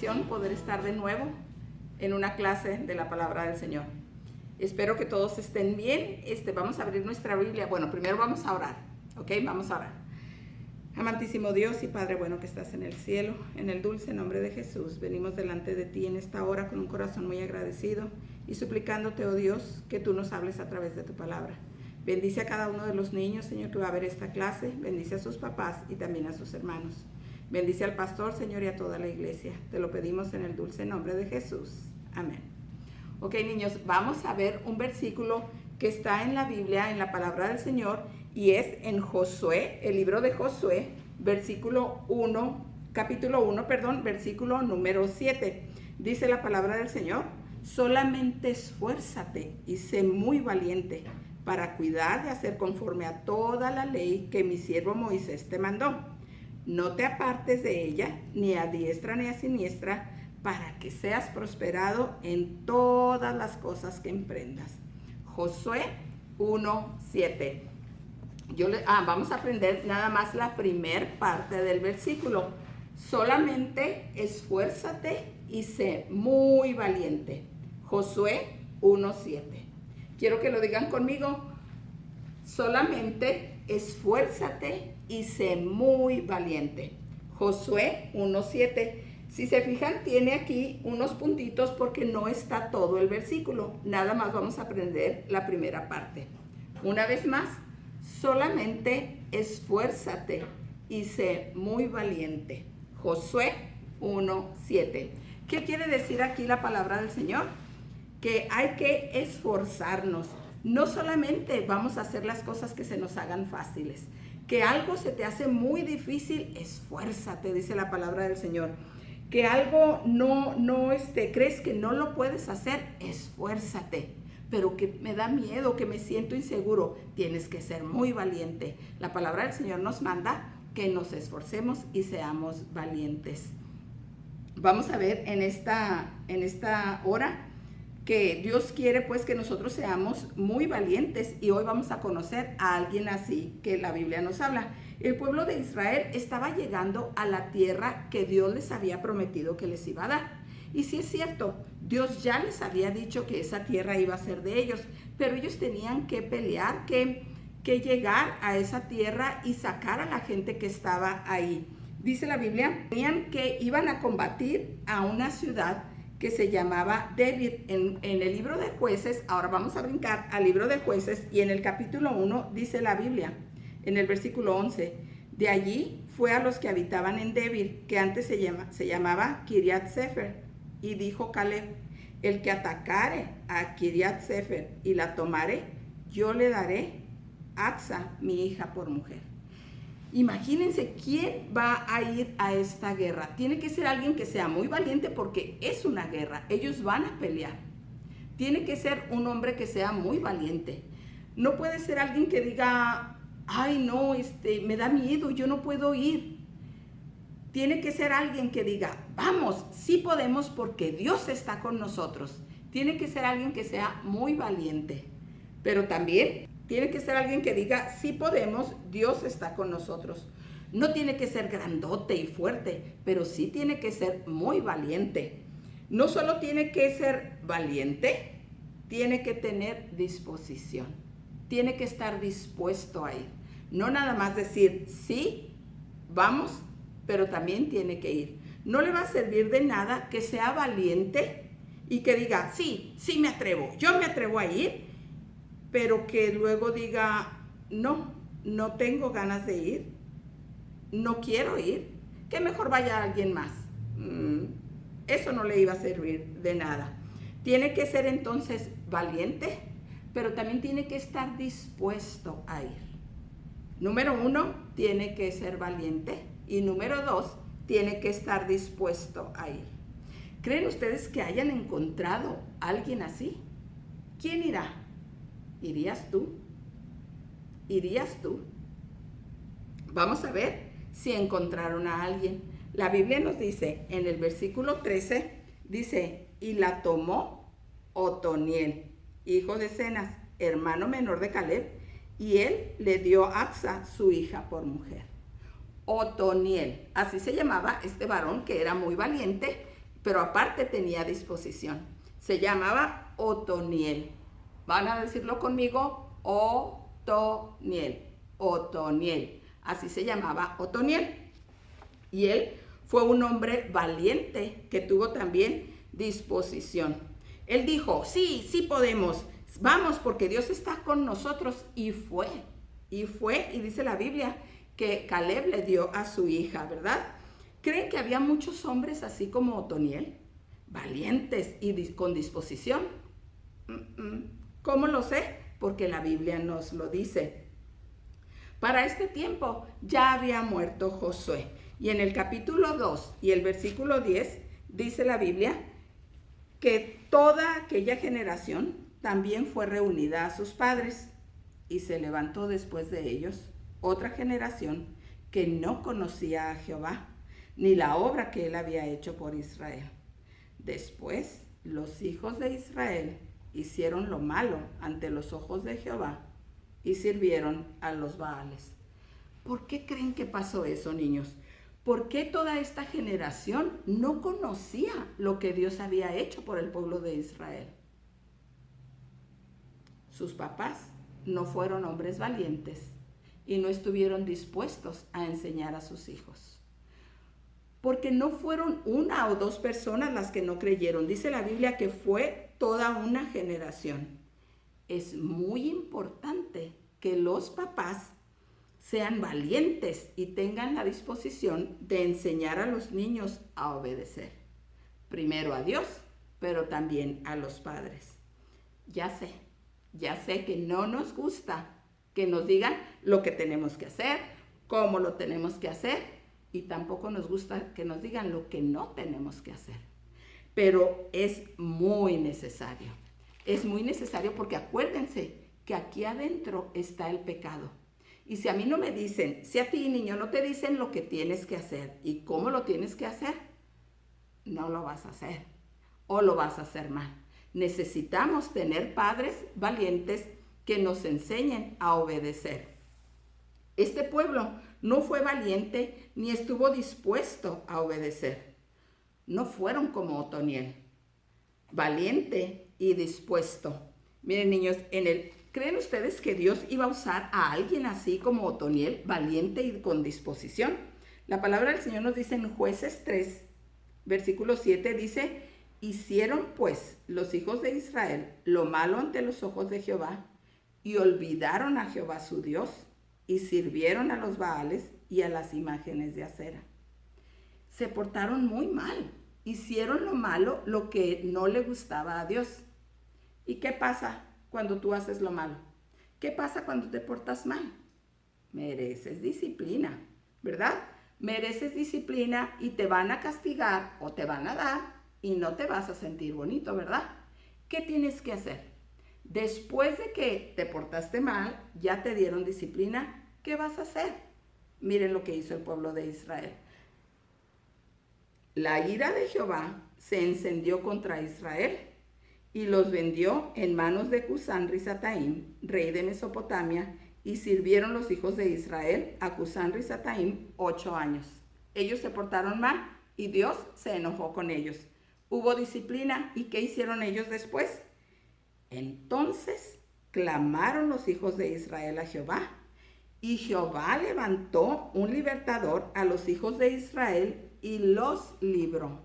bendición poder estar de nuevo en una clase de la palabra del Señor. Espero que todos estén bien. Vamos a abrir nuestra Biblia. Bueno, primero vamos a orar, ¿ok? Vamos a orar. Amantísimo Dios y Padre bueno que estás en el cielo, en el dulce nombre de Jesús, venimos delante de ti en esta hora con un corazón muy agradecido y suplicándote, oh Dios, que tú nos hables a través de tu palabra. Bendice a cada uno de los niños, Señor, que va a ver esta clase. Bendice a sus papás y también a sus hermanos. Bendice al pastor, Señor, y a toda la iglesia. Te lo pedimos en el dulce nombre de Jesús. Amén. Ok, niños, vamos a ver un versículo que está en la Biblia, en la palabra del Señor, y es en Josué, el libro de Josué, capítulo 1, versículo número 7. Dice la palabra del Señor: solamente esfuérzate y sé muy valiente para cuidar de hacer conforme a toda la ley que mi siervo Moisés te mandó. No te apartes de ella, ni a diestra ni a siniestra, para que seas prosperado en todas las cosas que emprendas. Josué 1:7. Vamos a aprender nada más la primer parte del versículo. Solamente esfuérzate y sé muy valiente. Josué 1:7. Quiero que lo digan conmigo. Solamente esfuérzate y sé muy valiente. Josué 1:7. Si se fijan, tiene aquí unos puntitos porque no está todo el versículo. Nada más vamos a aprender la primera parte. Una vez más, solamente esfuérzate y sé muy valiente. Josué 1:7. ¿Qué quiere decir aquí la palabra del Señor? Que hay que esforzarnos. No solamente vamos a hacer las cosas que se nos hagan fáciles. Que algo se te hace muy difícil, esfuérzate, dice la palabra del Señor. Que algo crees que no lo puedes hacer, esfuérzate. Pero que me da miedo, que me siento inseguro, tienes que ser muy valiente. La palabra del Señor nos manda que nos esforcemos y seamos valientes. Vamos a ver en esta hora que Dios quiere pues que nosotros seamos muy valientes, y hoy vamos a conocer a alguien así que la Biblia nos habla. El pueblo de Israel estaba llegando a la tierra que Dios les había prometido que les iba a dar. Y sí es cierto, Dios ya les había dicho que esa tierra iba a ser de ellos, pero ellos tenían que pelear, que llegar a esa tierra y sacar a la gente que estaba ahí. Dice la Biblia, iban a combatir a una ciudad que se llamaba Debir. En el libro de Jueces, ahora vamos a brincar al libro de Jueces, y en el capítulo 1 dice la Biblia, en el versículo 11, de allí fue a los que habitaban en Debir, que antes se llamaba Kiriat Sefer, y dijo Caleb: el que atacare a Kiriat Sefer y la tomare, yo le daré Aksa, mi hija, por mujer. Imagínense quién va a ir a esta guerra. Tiene que ser alguien que sea muy valiente porque es una guerra. Ellos van a pelear. Tiene que ser un hombre que sea muy valiente. No puede ser alguien que diga: ay no, me da miedo, yo no puedo ir. Tiene que ser alguien que diga: vamos, sí podemos porque Dios está con nosotros. Tiene que ser alguien que sea muy valiente. Pero también tiene que ser alguien que diga: sí podemos, Dios está con nosotros. No tiene que ser grandote y fuerte, pero sí tiene que ser muy valiente. No solo tiene que ser valiente, tiene que tener disposición. Tiene que estar dispuesto a ir. No nada más decir: sí, vamos, pero también tiene que ir. No le va a servir de nada que sea valiente y que diga: sí me atrevo, yo me atrevo a ir, pero que luego diga: no tengo ganas de ir, no quiero ir, que mejor vaya alguien más. Eso no le iba a servir de nada. Tiene que ser entonces valiente, pero también tiene que estar dispuesto a ir. Número 1, tiene que ser valiente, y número 2, tiene que estar dispuesto a ir. ¿Creen ustedes que hayan encontrado a alguien así? ¿Quién irá? ¿Irías tú? ¿Irías tú? Vamos a ver si encontraron a alguien. La Biblia nos dice en el versículo 13, dice: y la tomó Otoniel, hijo de Cenaz, hermano menor de Caleb, y él le dio a Aksa, su hija, por mujer. Otoniel, así se llamaba este varón que era muy valiente, pero aparte tenía disposición. Se llamaba Otoniel. ¿Van a decirlo conmigo? Otoniel. Otoniel. Así se llamaba Otoniel. Y él fue un hombre valiente que tuvo también disposición. Él dijo, sí, sí podemos. Vamos, porque Dios está con nosotros. Y fue, y dice la Biblia que Caleb le dio a su hija, ¿verdad? ¿Creen que había muchos hombres así como Otoniel? Valientes y con disposición. ¿Cómo lo sé? Porque la Biblia nos lo dice. Para este tiempo ya había muerto Josué. Y en el capítulo 2 y el versículo 10 dice la Biblia que toda aquella generación también fue reunida a sus padres, y se levantó después de ellos otra generación que no conocía a Jehová, ni la obra que él había hecho por Israel. Después los hijos de Israel hicieron lo malo ante los ojos de Jehová y sirvieron a los Baales. ¿Por qué creen que pasó eso, niños? ¿Por qué toda esta generación no conocía lo que Dios había hecho por el pueblo de Israel? Sus papás no fueron hombres valientes y no estuvieron dispuestos a enseñar a sus hijos. Porque no fueron una o dos personas las que no creyeron. Dice la Biblia que fue toda una generación. Es muy importante que los papás sean valientes y tengan la disposición de enseñar a los niños a obedecer. Primero a Dios, pero también a los padres. Ya sé que no nos gusta que nos digan lo que tenemos que hacer, cómo lo tenemos que hacer, y tampoco nos gusta que nos digan lo que no tenemos que hacer. Pero es muy necesario. Es muy necesario porque acuérdense que aquí adentro está el pecado. Y si a mí no me dicen, si a ti, niño, no te dicen lo que tienes que hacer y cómo lo tienes que hacer, no lo vas a hacer o lo vas a hacer mal. Necesitamos tener padres valientes que nos enseñen a obedecer. Este pueblo no fue valiente ni estuvo dispuesto a obedecer. No fueron como Otoniel, valiente y dispuesto. Miren, niños, ¿creen ustedes que Dios iba a usar a alguien así como Otoniel, valiente y con disposición? La palabra del Señor nos dice en Jueces 3, versículo 7, dice: hicieron pues los hijos de Israel lo malo ante los ojos de Jehová, y olvidaron a Jehová su Dios, y sirvieron a los Baales y a las imágenes de acera. Se portaron muy mal, hicieron lo malo, lo que no le gustaba a Dios. ¿Y qué pasa cuando tú haces lo malo? ¿Qué pasa cuando te portas mal? Mereces disciplina, ¿verdad? Mereces disciplina y te van a castigar o te van a dar y no te vas a sentir bonito, ¿verdad? ¿Qué tienes que hacer? Después de que te portaste mal, ya te dieron disciplina, ¿qué vas a hacer? Miren lo que hizo el pueblo de Israel. La ira de Jehová se encendió contra Israel y los vendió en manos de Cusán-Risataim, rey de Mesopotamia, y sirvieron los hijos de Israel a Cusán-Risataim 8 años. Ellos se portaron mal y Dios se enojó con ellos. Hubo disciplina, ¿y qué hicieron ellos después? Entonces clamaron los hijos de Israel a Jehová, y Jehová levantó un libertador a los hijos de Israel y los libró.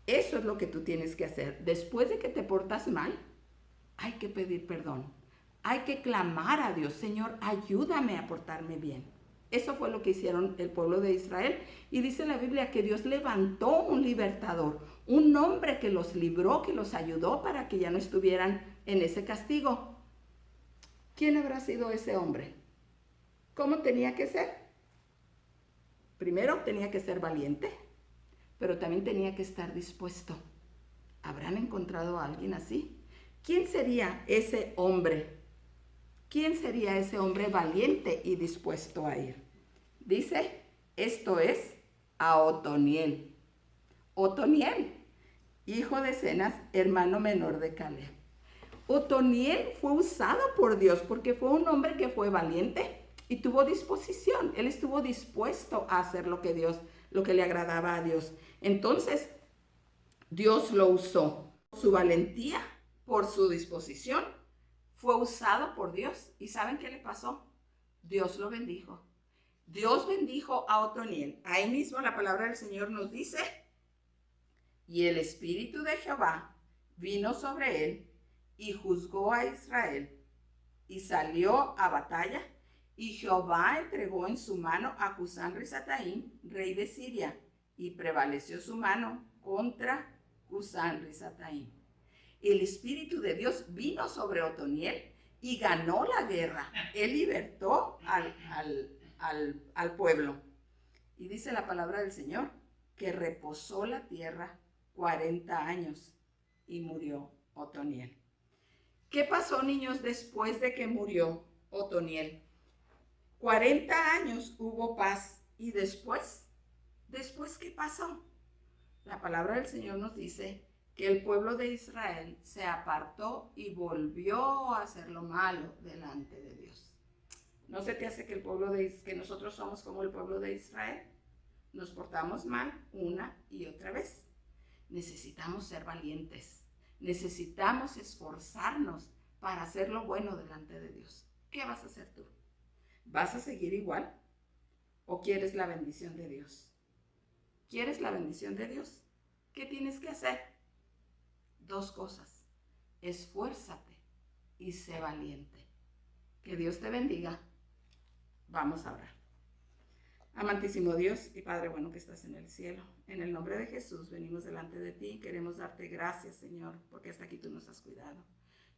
Eso es lo que tú tienes que hacer. Después de que te portas mal, hay que pedir perdón. Hay que clamar a Dios: Señor, ayúdame a portarme bien. Eso fue lo que hicieron el pueblo de Israel. Y dice la Biblia que Dios levantó un libertador, un hombre que los libró, que los ayudó para que ya no estuvieran en ese castigo. ¿Quién habrá sido ese hombre? ¿Cómo tenía que ser? Primero tenía que ser valiente, pero también tenía que estar dispuesto. ¿Habrán encontrado a alguien así? ¿Quién sería ese hombre? ¿Quién sería ese hombre valiente y dispuesto a ir? Dice, esto es a Otoniel. Otoniel, hijo de Cenaz, hermano menor de Caleb. Otoniel fue usado por Dios porque fue un hombre que fue valiente y tuvo disposición. Él estuvo dispuesto a hacer lo que le agradaba a Dios. Entonces, Dios lo usó. Su valentía, por su disposición, fue usado por Dios. ¿Y saben qué le pasó? Dios lo bendijo. Dios bendijo a Otoniel. Ahí mismo la palabra del Señor nos dice, y el Espíritu de Jehová vino sobre él y juzgó a Israel y salió a batalla, y Jehová entregó en su mano a Cusán Risataim, rey de Siria, y prevaleció su mano contra Cusán Risataim. El Espíritu de Dios vino sobre Otoniel y ganó la guerra. Él libertó al pueblo. Y dice la palabra del Señor que reposó la tierra 40 años y murió Otoniel. ¿Qué pasó, niños, después de que murió Otoniel? 40 años hubo paz. ¿Y después? ¿Después qué pasó? La palabra del Señor nos dice que el pueblo de Israel se apartó y volvió a hacer lo malo delante de Dios. ¿No se te hace que que nosotros somos como el pueblo de Israel? Nos portamos mal una y otra vez. Necesitamos ser valientes. Necesitamos esforzarnos para hacer lo bueno delante de Dios. ¿Qué vas a hacer tú? ¿Vas a seguir igual? ¿O quieres la bendición de Dios? ¿Quieres la bendición de Dios? ¿Qué tienes que hacer? 2 cosas. Esfuérzate y sé valiente. Que Dios te bendiga. Vamos a orar. Amantísimo Dios y Padre bueno que estás en el cielo, en el nombre de Jesús venimos delante de ti y queremos darte gracias, Señor, porque hasta aquí tú nos has cuidado.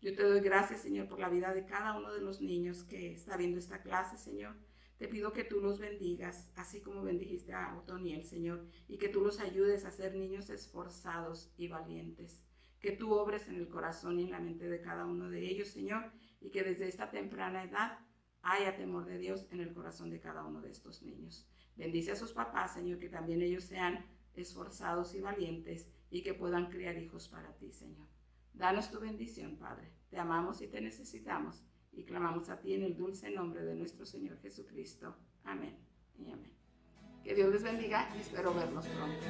Yo te doy gracias, Señor, por la vida de cada uno de los niños que está viendo esta clase, Señor. Te pido que tú los bendigas, así como bendijiste a Otoniel, Señor, y que tú los ayudes a ser niños esforzados y valientes. Que tú obres en el corazón y en la mente de cada uno de ellos, Señor, y que desde esta temprana edad haya temor de Dios en el corazón de cada uno de estos niños. Bendice a sus papás, Señor, que también ellos sean esforzados y valientes y que puedan criar hijos para ti, Señor. Danos tu bendición, Padre. Te amamos y te necesitamos y clamamos a ti en el dulce nombre de nuestro Señor Jesucristo. Amén y amén. Que Dios les bendiga y espero verlos pronto.